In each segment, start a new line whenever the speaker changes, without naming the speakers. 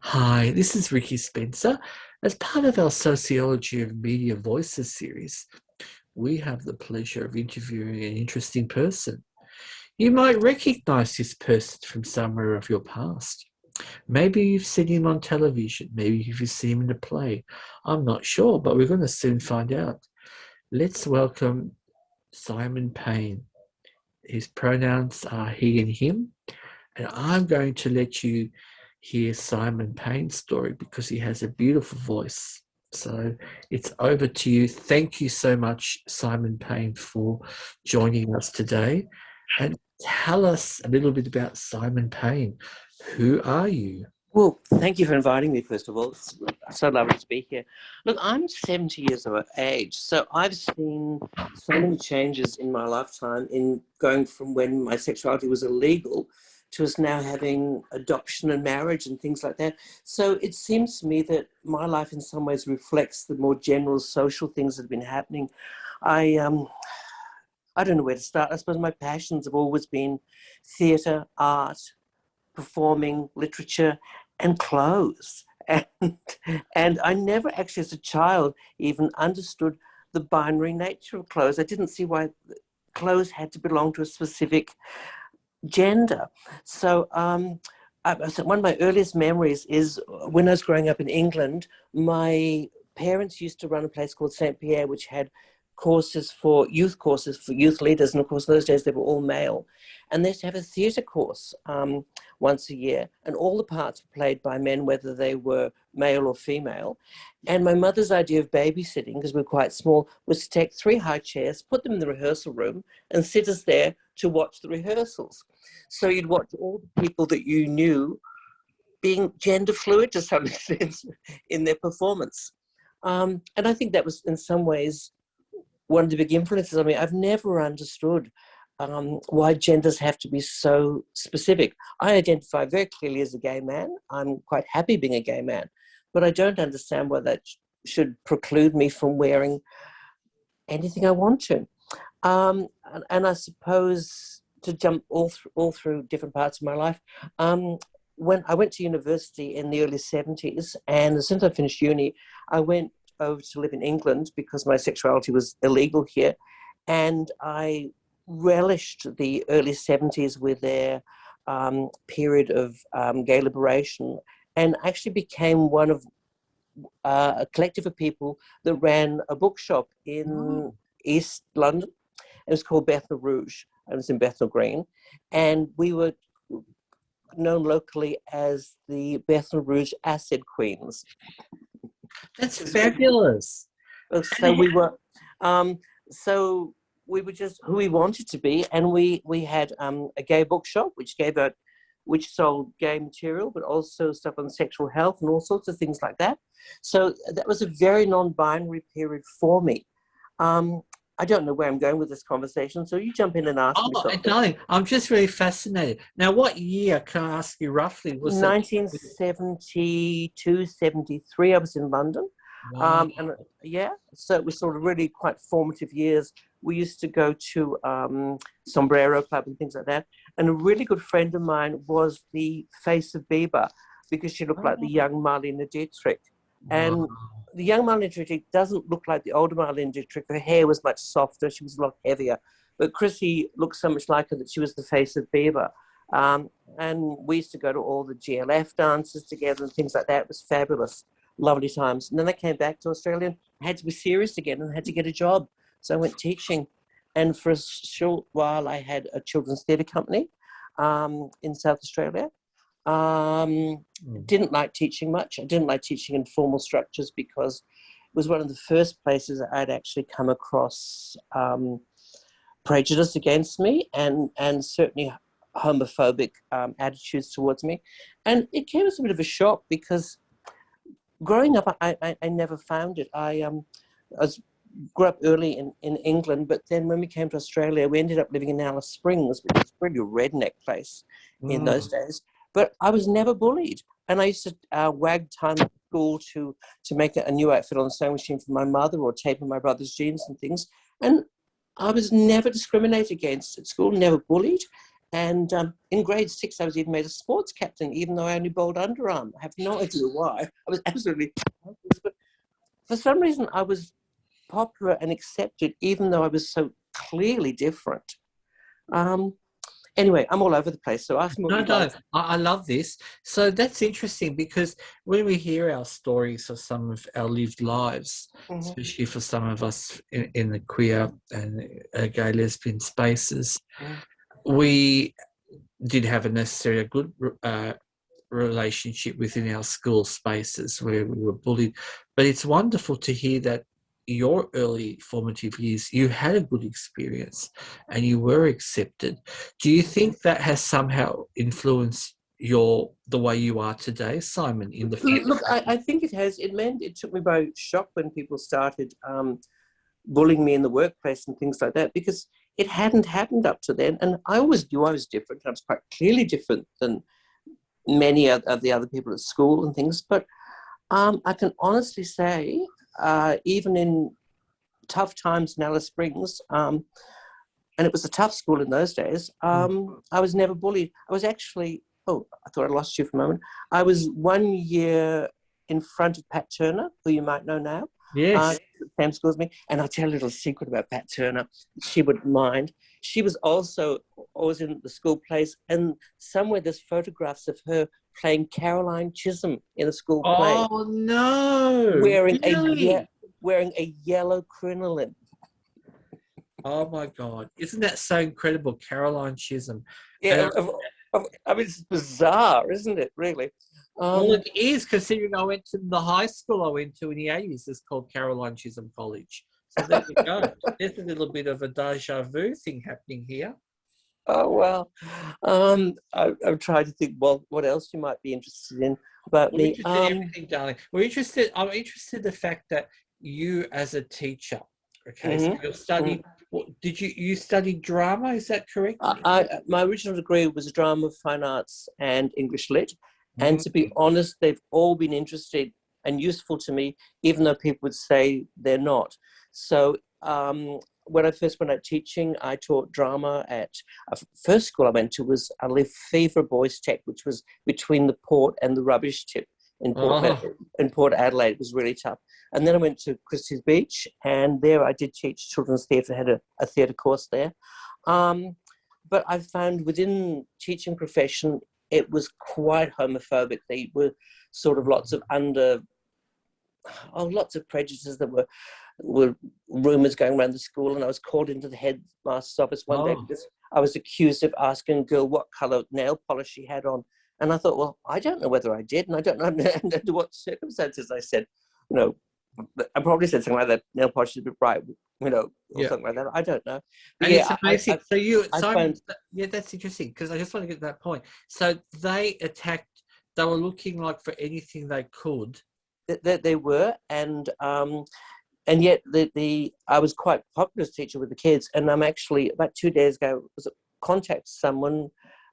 Hi, this is Ricky Spencer. As part of our Sociology of Media Voices series, we have the pleasure of interviewing an interesting person. You might recognize this person from somewhere of your past. Maybe you've seen him on television, maybe you've seen him in a play. I'm not sure, but we're going to soon find out. Let's welcome Simon Payne. His pronouns are he and him, and I'm going to let you hear Simon Payne's story because he has a beautiful voice. So it's over to you. Thank you so much, Simon Payne, for joining us today. And tell us a little bit about Simon Payne. Who are you?
Well, thank you for inviting me, first of all. It's so lovely to be here. Look, I'm 70 years of age, so I've seen so many changes in my lifetime in going from when my sexuality was illegal to us now having adoption and marriage and things like that. So it seems to me that my life in some ways reflects the more general social things that have been happening. I don't know where to start. I suppose my passions have always been theatre, art, performing, literature, and clothes. And I never actually, as a child, even understood the binary nature of clothes. I didn't see why clothes had to belong to a specific gender. So one of my earliest memories is when I was growing up in England, my parents used to run a place called St. Pierre, which had courses for youth leaders. And of course, those days they were all male. And they used to have a theatre course once a year. And all the parts were played by men, whether they were male or female. And my mother's idea of babysitting, because we were quite small, was to take 3 high chairs, put them in the rehearsal room, and sit us there to watch the rehearsals. So you'd watch all the people that you knew being gender fluid to some extent in their performance. And I think that was in some ways one of the big influences on me. I've never understood why genders have to be so specific. I identify very clearly as a gay man. I'm quite happy being a gay man, but I don't understand why that should preclude me from wearing anything I want to. And I suppose to jump all through different parts of my life, when I went to university in the early 70s, and as soon as I finished uni, I went over to live in England because my sexuality was illegal here. And I relished the early 70s with their period of gay liberation, and actually became one of a collective of people that ran a bookshop in East London. It was called Bethnal Rouge. I was in Bethnal Green. And we were known locally as the Bethnal Rouge Acid Queens.
That's fabulous.
So we were just who we wanted to be, and we had a gay bookshop which sold gay material, but also stuff on sexual health and all sorts of things like that. So that was a very non-binary period for me. I don't know where I'm going with this conversation, so you jump in and ask me something.
Darling, I'm just really fascinated. Now, what year, can I ask you roughly? Was
1972, 73, I was in London.
Wow.
So it was sort of really quite formative years. We used to go to Sombrero Club and things like that. And a really good friend of mine was the face of Bieber, because she looked like the young Marlene Dietrich. And the young Marlene Dietrich doesn't look like the older Marlene Dietrich. Her hair was much softer. She was a lot heavier. But Chrissy looked so much like her that she was the face of Bieber. And we used to go to all the GLF dances together and things like that. It was fabulous. Lovely times. And then I came back to Australia and I had to be serious again and had to get a job. So I went teaching. And for a short while, I had a children's theatre company in South Australia. Didn't like teaching much. I didn't like teaching in formal structures because it was one of the first places I'd actually come across prejudice against me and certainly homophobic attitudes towards me. And it came as a bit of a shock because growing up, I never found it. I grew up early in England, but then when we came to Australia, we ended up living in Alice Springs, which was really a redneck place in those days. But I was never bullied. And I used to wag time at school to make a new outfit on the sewing machine for my mother or tape on my brother's jeans and things. And I was never discriminated against at school, never bullied. And in grade 6, I was even made a sports captain, even though I only bowled underarm. I have no idea why. I was absolutely helpless. But for some reason, I was popular and accepted, even though I was so clearly different. Anyway, I'm all over the place. So ask me what you'd like.
I love this. So that's interesting because when we hear our stories of some of our lived lives, especially for some of us in the queer and gay lesbian spaces, we did have a necessarily good relationship within our school spaces where we were bullied. But it's wonderful to hear that your early formative years, you had a good experience and you were accepted. Do you think that has somehow influenced the way you are today, Simon, in the future?
Look, I think it has. It took me by shock when people started bullying me in the workplace and things like that, because it hadn't happened up to then. And I always knew I was different. I was quite clearly different than many of the other people at school and things. But I can honestly say, even in tough times in Alice Springs, and it was a tough school in those days, I was never bullied. I was actually, I thought I lost you for a moment. I was 1 year in front of Pat Turner, who you might know now.
Yes.
Same school as me. And I'll tell you a little secret about Pat Turner. She wouldn't mind. She was also always in the school plays, and somewhere there's photographs of her playing Caroline Chisholm in a school play.
Oh, no.
Wearing
Really?
wearing a yellow crinoline.
Oh, my God. Isn't that so incredible, Caroline Chisholm?
Yeah, I mean, it's bizarre, isn't it, really?
Well, it is, considering I went to the high school I went to in the 80s. It's called Caroline Chisholm College. So there you go. There's a little bit of a deja vu thing happening here.
Oh, well. I've tried to think, well, what else you might be interested in about
We're
me.
interested in everything, darling. I'm interested in the fact that you as a teacher, okay, so you're studying, you studied drama, is that correct?
My original degree was drama, fine arts, and English lit. And to be honest, they've all been interesting and useful to me, even though people would say they're not. So when I first went out teaching, I taught drama at first school I went to was a Lefevre Boys Tech, which was between the port and the rubbish tip in Port Adelaide. It was really tough. And then I went to Christie's Beach, and there I did teach children's theatre, had a theatre course there. But I found within teaching profession, it was quite homophobic. They were sort of lots of prejudices that were rumours going around the school. And I was called into the headmaster's office one day because I was accused of asking a girl what colour nail polish she had on. And I thought, well, I don't know whether I did, and I don't know under what circumstances I said, I probably said something like that, nail polish is a bit bright, or something like that. I don't know.
But and it's amazing. That's interesting, because I just want to get to that point. So they were looking like for anything they could.
They were, and yet I was quite popular as teacher with the kids, and I'm actually, about 2 days ago, contacted someone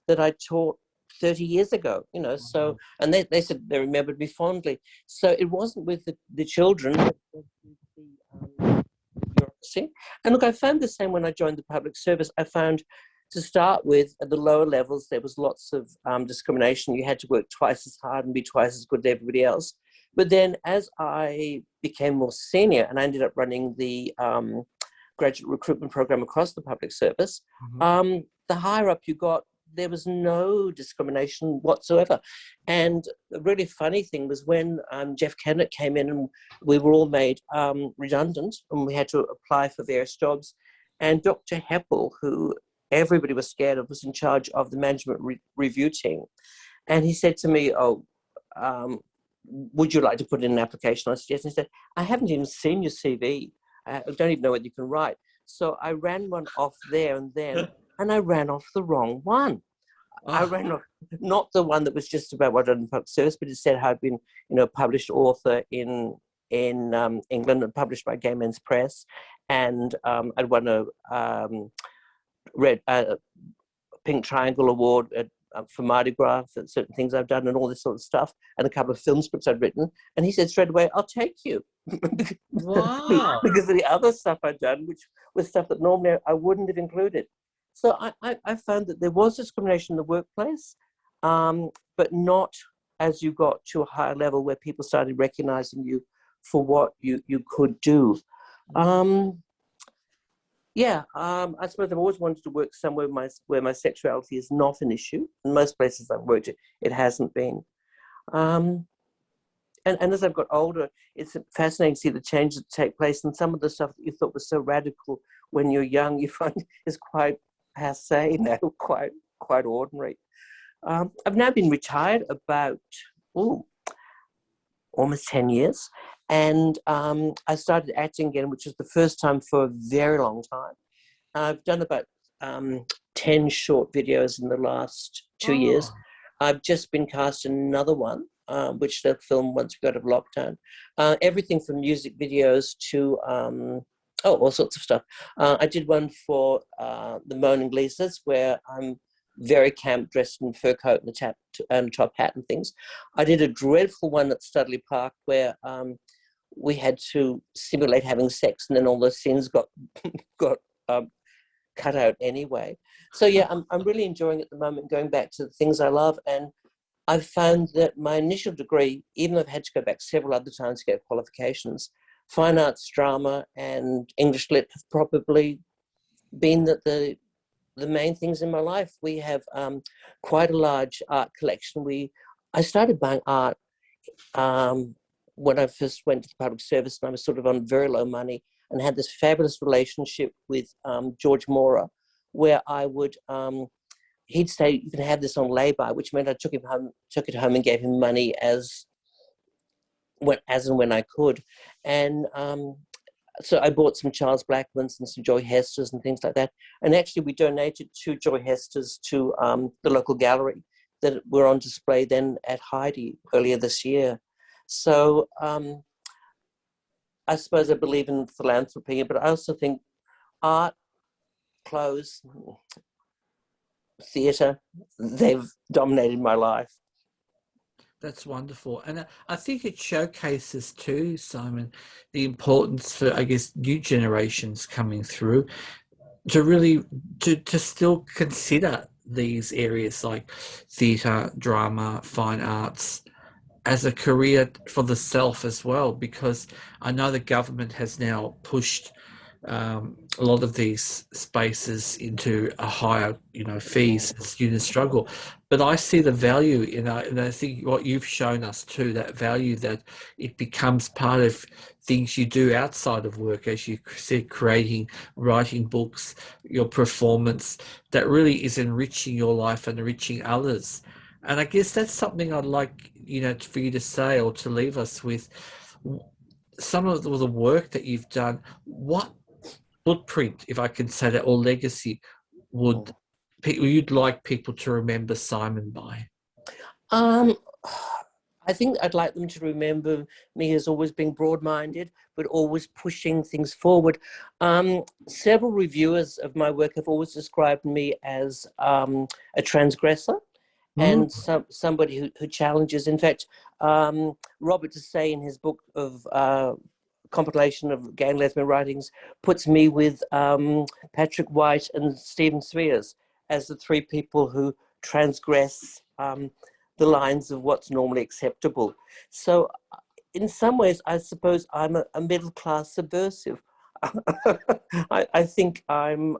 that I taught 30 years ago, so, and they said they remembered me fondly. So it wasn't with the children, but with the bureaucracy. And look, I found the same when I joined the public service. I found, to start with, at the lower levels, there was lots of discrimination. You had to work twice as hard and be twice as good as everybody else. But then as I became more senior and I ended up running the graduate recruitment program across the public service, the higher up you got, there was no discrimination whatsoever. And the really funny thing was when Jeff Kennett came in and we were all made redundant and we had to apply for various jobs. And Dr. Heppel, who everybody was scared of, was in charge of the management review team. And he said to me, would you like to put in an application? I said, yes. And he said, I haven't even seen your CV. I don't even know what you can write. So I ran one off there and then, and I ran off the wrong one. I ran off, not the one that was just about what I'd done in public service, but it said I'd been, published author in England and published by Gay Men's Press. And I'd won a Pink Triangle Award for Mardi Gras, for certain things I've done and all this sort of stuff, and a couple of film scripts I'd written. And he said straight away, I'll take you.
Wow.
Because of the other stuff I'd done, which was stuff that normally I wouldn't have included. So I found that there was discrimination in the workplace, but not as you got to a higher level where people started recognizing you for what you could do. I suppose I've always wanted to work somewhere where my sexuality is not an issue. In most places I've worked, it hasn't been. And as I've got older, it's fascinating to see the changes that take place. And some of the stuff that you thought was so radical when you're young, you find is quite passé now, quite ordinary. I've now been retired about almost 10 years. And I started acting again, which was the first time for a very long time. I've done about 10 short videos in the last 2 years. I've just been cast in another one, which they'll film once we go to lockdown. Everything from music videos to all sorts of stuff. I did one for the Moaning Lisas, where I'm very camp, dressed in fur coat and a top hat and things. I did a dreadful one at Studley Park where we had to simulate having sex, and then all those scenes got cut out anyway. So yeah, I'm really enjoying at the moment going back to the things I love, and I've found that my initial degree, even though I've had to go back several other times to get qualifications, fine arts, drama, and English lit have probably been the main things in my life. We have quite a large art collection. I started buying art when I first went to the public service, and I was sort of on very low money, and had this fabulous relationship with George Mora, where I would, he'd say, you can have this on lay-by, which meant I took it home and gave him money as and when I could. And so I bought some Charles Blackmans and some Joy Hesters and things like that. And actually we donated 2 Joy Hesters to the local gallery that were on display then at Heidi earlier this year. So I suppose I believe in philanthropy, but I also think art, clothes, theatre, they've dominated my life.
That's wonderful. And I think it showcases too, Simon, the importance for, I guess, new generations coming through to really, to still consider these areas like theatre, drama, fine arts, as a career for the self as well, because I know the government has now pushed a lot of these spaces into a higher, fees as students struggle. But I see the value in it, and I think what you've shown us too, that value that it becomes part of things you do outside of work, as you said, creating, writing books, your performance, that really is enriching your life and enriching others. And I guess that's something I'd like, for you to say or to leave us with. Some of the work that you've done, what footprint, if I can say that, or legacy would you'd like people to remember Simon by?
I think I'd like them to remember me as always being broad-minded, but always pushing things forward. Several reviewers of my work have always described me as a transgressor and somebody who challenges. In fact, Robert Dessay, in his book of compilation of gay and lesbian writings, puts me with Patrick White and Stephen Spears as the 3 people who transgress the lines of what's normally acceptable. So in some ways, I suppose I'm a middle-class subversive. I think I'm...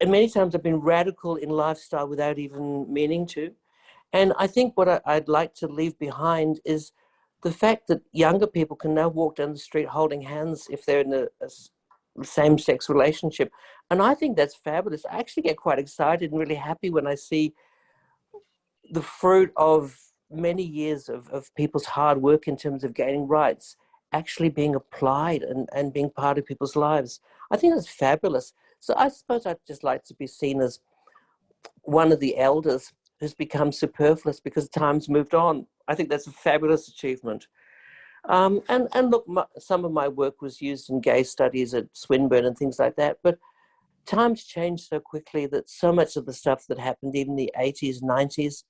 many times I've been radical in lifestyle without even meaning to. And I think what I'd like to leave behind is the fact that younger people can now walk down the street holding hands if they're in a same-sex relationship. And I think that's fabulous. I actually get quite excited and really happy when I see the fruit of many years of people's hard work in terms of gaining rights actually being applied and being part of people's lives. I think that's fabulous. So I suppose I'd just like to be seen as one of the elders who's become superfluous because time's moved on. I think that's a fabulous achievement. And look, some of my work was used in gay studies at Swinburne and things like that, but times change so quickly that so much of the stuff that happened even in the 80s, 90s,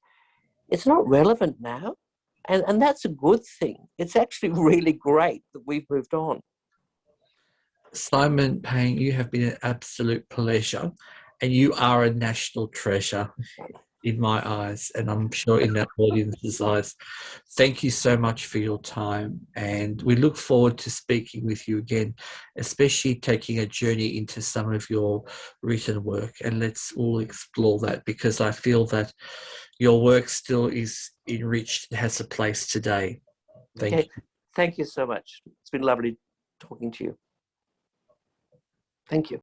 it's not relevant now. And that's a good thing. It's actually really great that we've moved on.
Simon Payne, you have been an absolute pleasure, and you are a national treasure in my eyes, and I'm sure in our audience's eyes. Thank you so much for your time, and we look forward to speaking with you again, especially taking a journey into some of your written work, and let's all explore that, because I feel that your work still is enriched and has a place today. Thank
Okay,
you.
thank you so much. It's been lovely talking to you. Thank you.